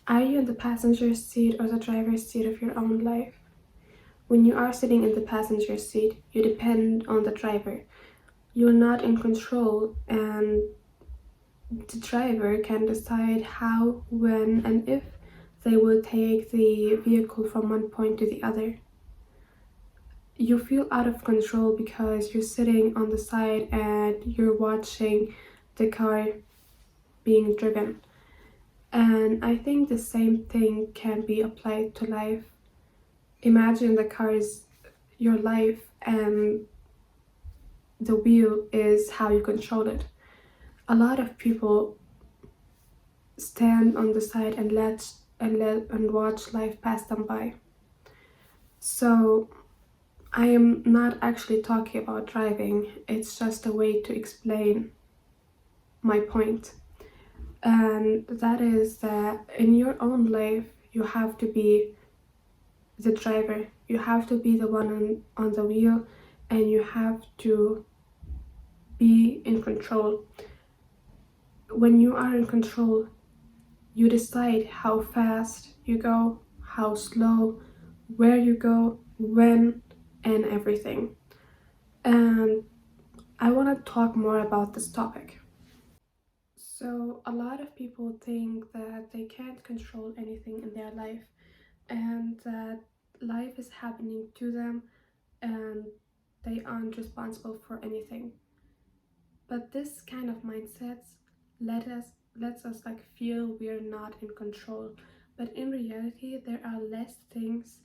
Are you in the passenger seat or the driver's seat of your own life? When you are sitting in the passenger seat, you depend on the driver. You're not in control, and the driver can decide how, when, and if they will take the vehicle from one point to the other. You feel out of control because you're sitting on the side and you're watching the car being driven. And I think the same thing can be applied to life. Imagine the car is your life and the wheel is how you control it. A lot of people stand on the side and let watch life pass them by. So I am not actually talking about driving, it's just a way to explain my point. And that is that in your own life, you have to be the driver. You have to be the one on the wheel, and you have to be in control. When you are in control, you decide how fast you go, how slow, where you go, when, and everything. And I want to talk more about this topic. So, a lot of people think that they can't control anything in their life and that life is happening to them and they aren't responsible for anything. But this kind of mindset lets us like feel we're not in control. But in reality, there are less things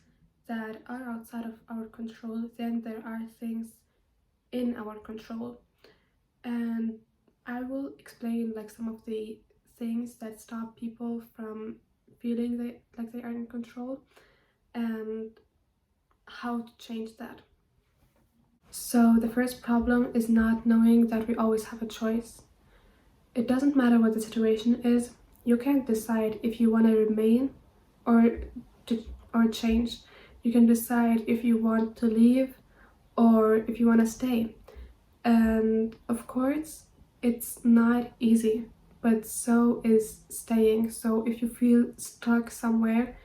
that are outside of our control than there are things in our control. And I will explain like some of the things that stop people from feeling like they are in control and how to change that. So the first problem is not knowing that we always have a choice. It doesn't matter what the situation is, you can't decide if you want to remain or or change. You can decide if you want to leave or if you want to stay. And of course, it's not easy, but so is staying. So if you feel stuck somewhere,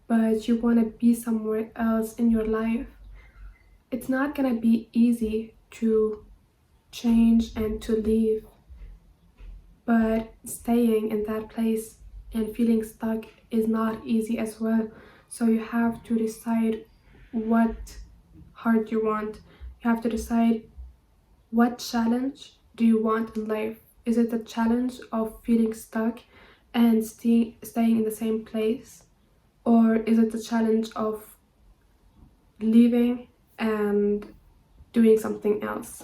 but you want to be somewhere else in your life, it's not gonna be easy to change and to leave. But staying in that place and feeling stuck is not easy as well. So you have to decide what heart you want. You have to decide what challenge do you want in life? Is it the challenge of feeling stuck and staying in the same place? Or is it the challenge of leaving and doing something else?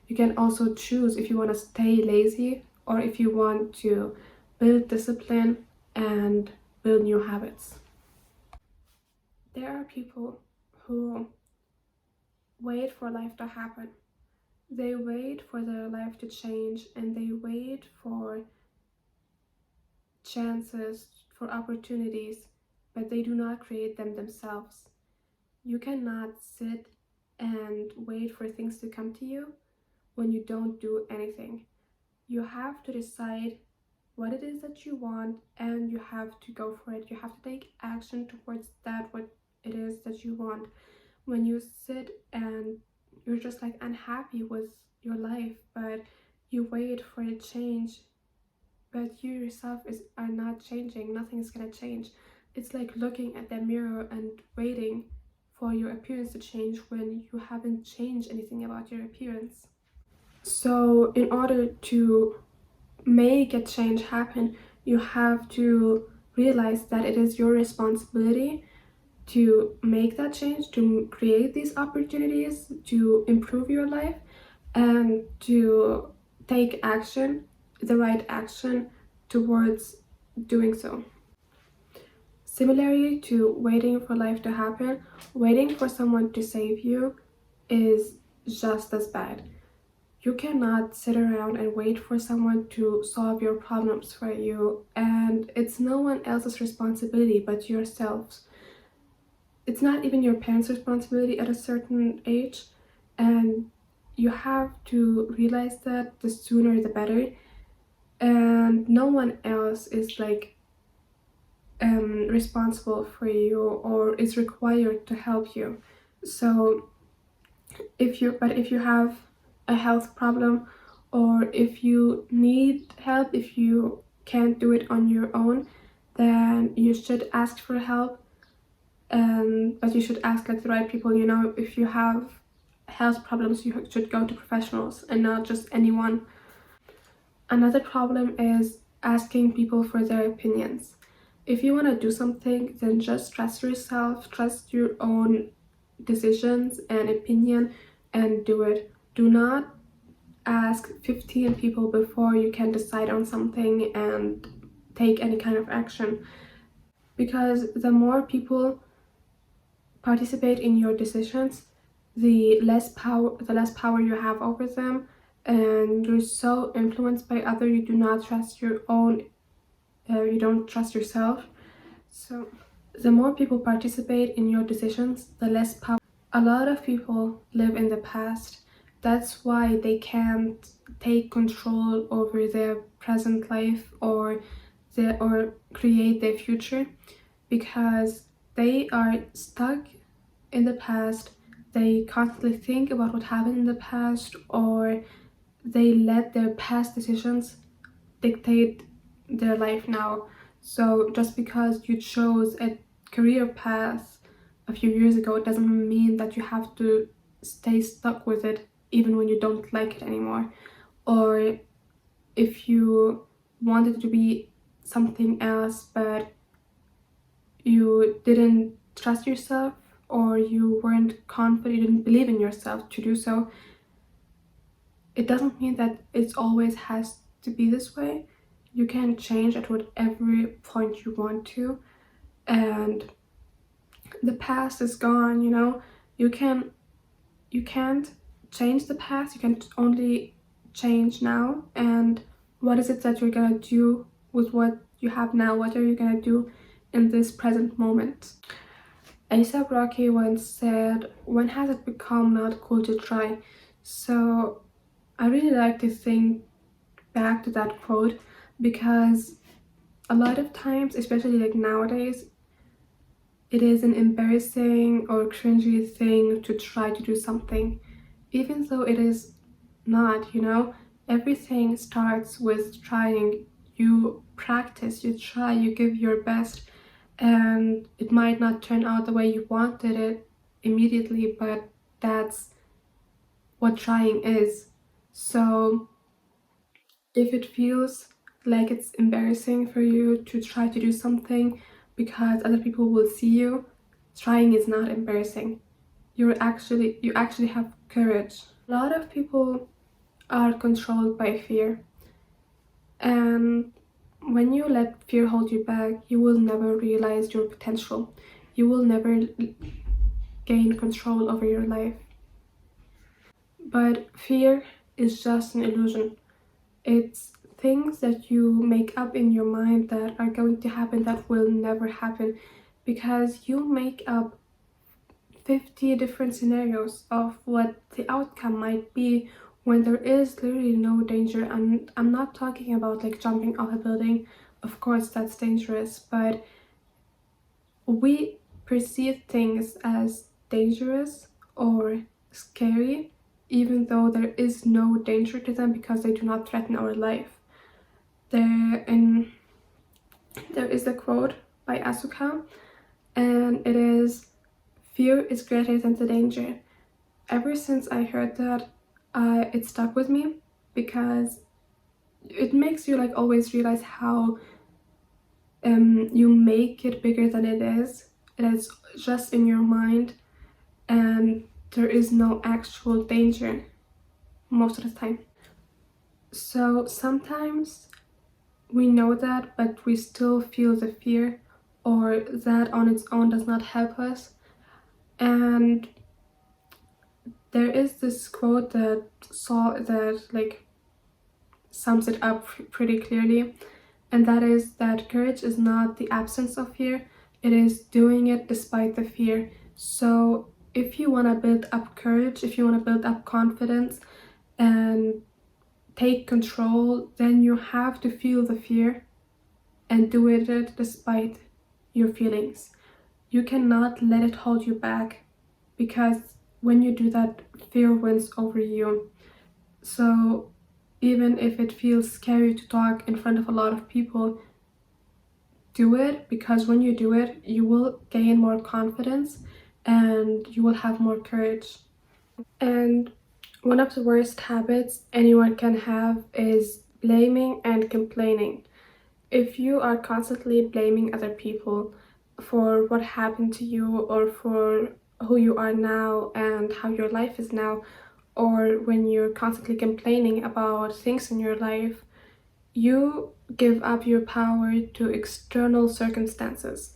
You can also choose if you want to stay lazy or if you want to build discipline and build new habits. There are people who wait for life to happen. They wait for their life to change and they wait for chances, for opportunities, but they do not create them themselves. You cannot sit and wait for things to come to you when you don't do anything. You have to decide what it is that you want and you have to go for it. You have to take action towards that, what it is that you want. When you sit and you're just like unhappy with your life, but you wait for a change, but you yourself are not changing, nothing is gonna change. It's like looking at the mirror and waiting for your appearance to change when you haven't changed anything about your appearance. So in order to make a change happen, you have to realize that it is your responsibility to make that change, to create these opportunities, to improve your life, and to take action, the right action towards doing so. Similarly to waiting for life to happen, waiting for someone to save you is just as bad. You cannot sit around and wait for someone to solve your problems for you, and it's no one else's responsibility but yourselves. It's not even your parents' responsibility at a certain age, and you have to realize that the sooner the better. And no one else is like responsible for you or is required to help you. So if you have a health problem, or if you need help, if you can't do it on your own, then you should ask for help. But you should ask like the right people. You know, if you have health problems, you should go to professionals and not just anyone. Another problem is asking people for their opinions. If you want to do something, then just trust yourself, trust your own decisions and opinion, and do it. Do not ask 15 people before you can decide on something and take any kind of action, because the more people participate in your decisions, the less power you have over them, and you're so influenced by others, you do not trust your own, you don't trust yourself. So the more people participate in your decisions, the less power. A lot of people live in the past. That's why they can't take control over their present life or create their future, because they are stuck in the past. They constantly think about what happened in the past, or they let their past decisions dictate their life now. So just because you chose a career path a few years ago, it doesn't mean that you have to stay stuck with it even when you don't like it anymore. Or if you wanted to be something else but you didn't trust yourself, or you weren't confident, you didn't believe in yourself to do so, it doesn't mean that it always has to be this way. You can change at whatever point you want to, and the past is gone, you know. You can't change the past, you can only change now. And what is it that you're gonna do with what you have now? What are you gonna do in this present moment? A$AP Rocky once said, "When has it become not cool to try?" So I really like to think back to that quote, because a lot of times, especially like nowadays, it is an embarrassing or cringy thing to try to do something, even though it is not, you know. Everything starts with trying. You practice, you try, you give your best, and it might not turn out the way you wanted it immediately, but that's what trying is. So if it feels like it's embarrassing for you to try to do something because other people will see you, trying is not embarrassing. You actually have courage. A lot of people are controlled by fear, and when you let fear hold you back, you will never realize your potential. You will never gain control over your life. But fear is just an illusion. It's things that you make up in your mind that are going to happen that will never happen, because you make up 50 different scenarios of what the outcome might be when there is literally no danger. And I'm not talking about like jumping off a building. Of course, that's dangerous, but we perceive things as dangerous or scary even though there is no danger to them, because they do not threaten our life. There is a quote by Asuka, and it is, "Fear is greater than the danger." Ever since I heard that, it stuck with me, because it makes you like always realize how you make it bigger than it is. It is just in your mind, and there is no actual danger most of the time. So sometimes we know that, but we still feel the fear, or that on its own does not help us. And there is this quote that like sums it up pretty clearly, and that is that courage is not the absence of fear, it is doing it despite the fear. So if you want to build up courage, if you want to build up confidence and take control, then you have to feel the fear and do it despite your feelings. You cannot let it hold you back, because when you do that, fear wins over you. So even if it feels scary to talk in front of a lot of people, do it, because when you do it, you will gain more confidence and you will have more courage. And one of the worst habits anyone can have is blaming and complaining. If you are constantly blaming other people for what happened to you, or for who you are now and how your life is now, or when you're constantly complaining about things in your life, you give up your power to external circumstances.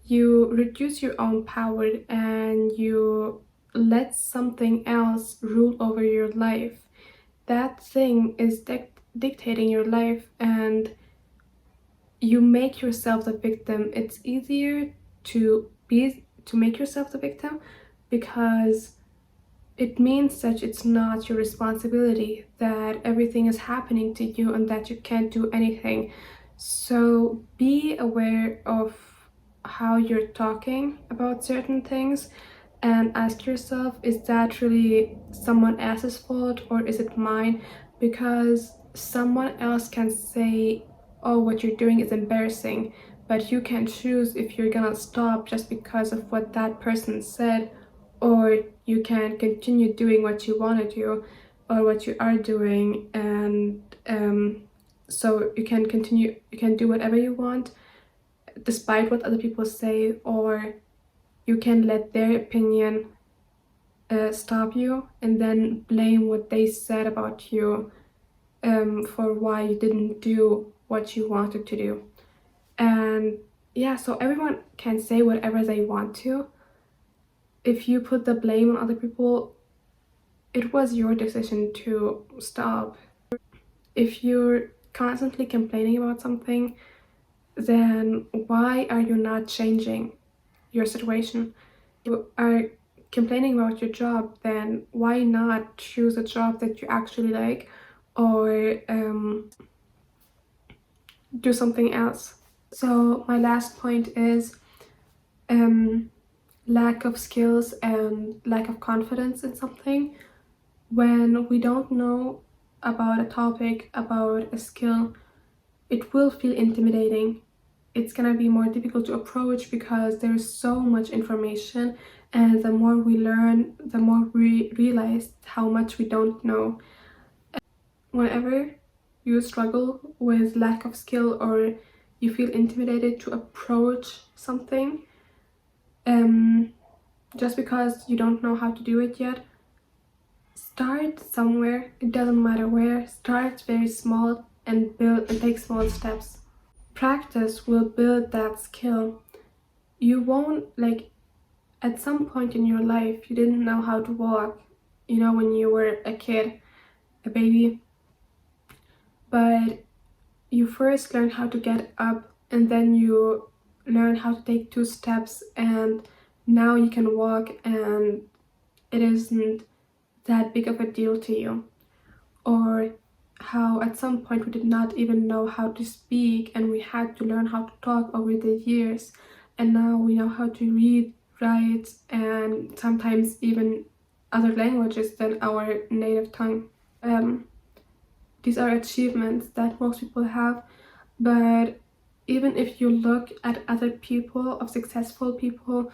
You reduce your own power and you let something else rule over your life. That thing is dictating your life, and you make yourself the victim. It's easier to make yourself the victim, because it means that it's not your responsibility, that everything is happening to you and that you can't do anything. So be aware of how you're talking about certain things, and ask yourself, is that really someone else's fault or is it mine? Because someone else can say, oh, what you're doing is embarrassing, but you can choose if you're gonna stop just because of what that person said, or you can continue doing what you want to do or what you are doing. And so you can do whatever you want despite what other people say, or you can let their opinion stop you and then blame what they said about you for why you didn't do what you wanted to do. And yeah, so everyone can say whatever they want to. If you put the blame on other people, it was your decision to stop. If you're constantly complaining about something, then why are you not changing your situation? You are complaining about your job, then why not choose a job that you actually like, or do something else? So my last point is lack of skills and lack of confidence in something. When we don't know about a topic, about a skill, it will feel intimidating. It's gonna be more difficult to approach because there's so much information, and the more we learn, the more we realize how much we don't know. Whenever you struggle with lack of skill, or you feel intimidated to approach something, just because you don't know how to do it yet, start somewhere. It doesn't matter where. Start very small and build and take small steps. Practice will build that skill. You won't, like, at some point in your life you didn't know how to walk, when you were a kid, a baby, but you first learn how to get up, and then you learn how to take 2 steps, and now you can walk, and it isn't that big of a deal to you. Or how at some point we did not even know how to speak, and we had to learn how to talk over the years, and now we know how to read, write, and sometimes even other languages than our native tongue. These are achievements that most people have, but even if you look at other people, of successful people,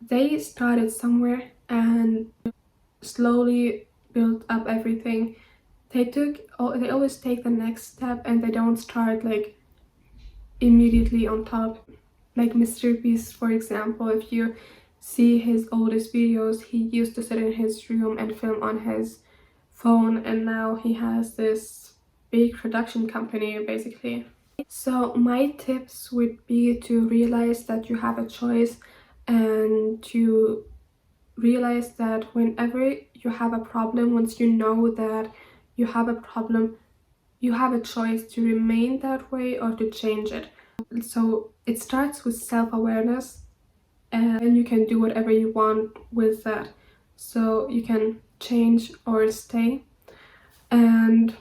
they started somewhere and slowly built up everything. They always take the next step, and they don't start like immediately on top. Like Mr. Beast, for example, if you see his oldest videos, he used to sit in his room and film on his phone, and now he has this big production company basically. So my tips would be to realize that you have a choice, and to realize that whenever you have a problem, once you know that you have a problem, you have a choice to remain that way or to change it. So it starts with self-awareness, and then you can do whatever you want with that. So you can change or stay. And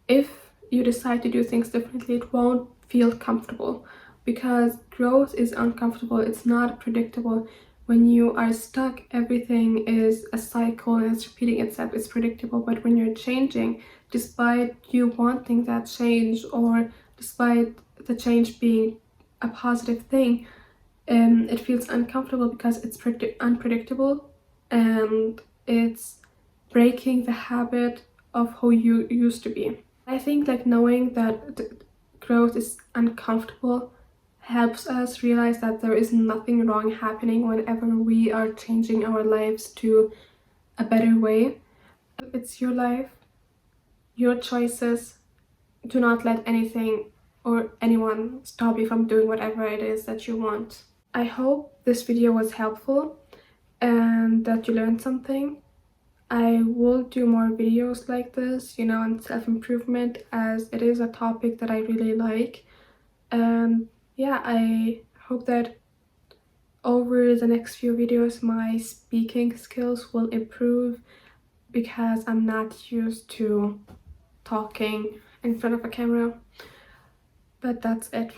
if you decide to do things differently, it won't feel comfortable. because growth is uncomfortable, it's not predictable. When you are stuck, everything is a cycle and it's repeating itself, it's predictable. But when you're changing, despite you wanting that change, or despite the change being a positive thing, it feels uncomfortable because it's unpredictable, and it's breaking the habit of who you used to be. I think like knowing that growth is uncomfortable helps us realize that there is nothing wrong happening whenever we are changing our lives to a better way. It's your life, your choices. Do not let anything or anyone stop you from doing whatever it is that you want. I hope this video was helpful and that you learned something. I will do more videos like this, you know, on self-improvement, as it is a topic that I really like. And yeah, I hope that over the next few videos my speaking skills will improve, because I'm not used to talking in front of a camera. But that's it.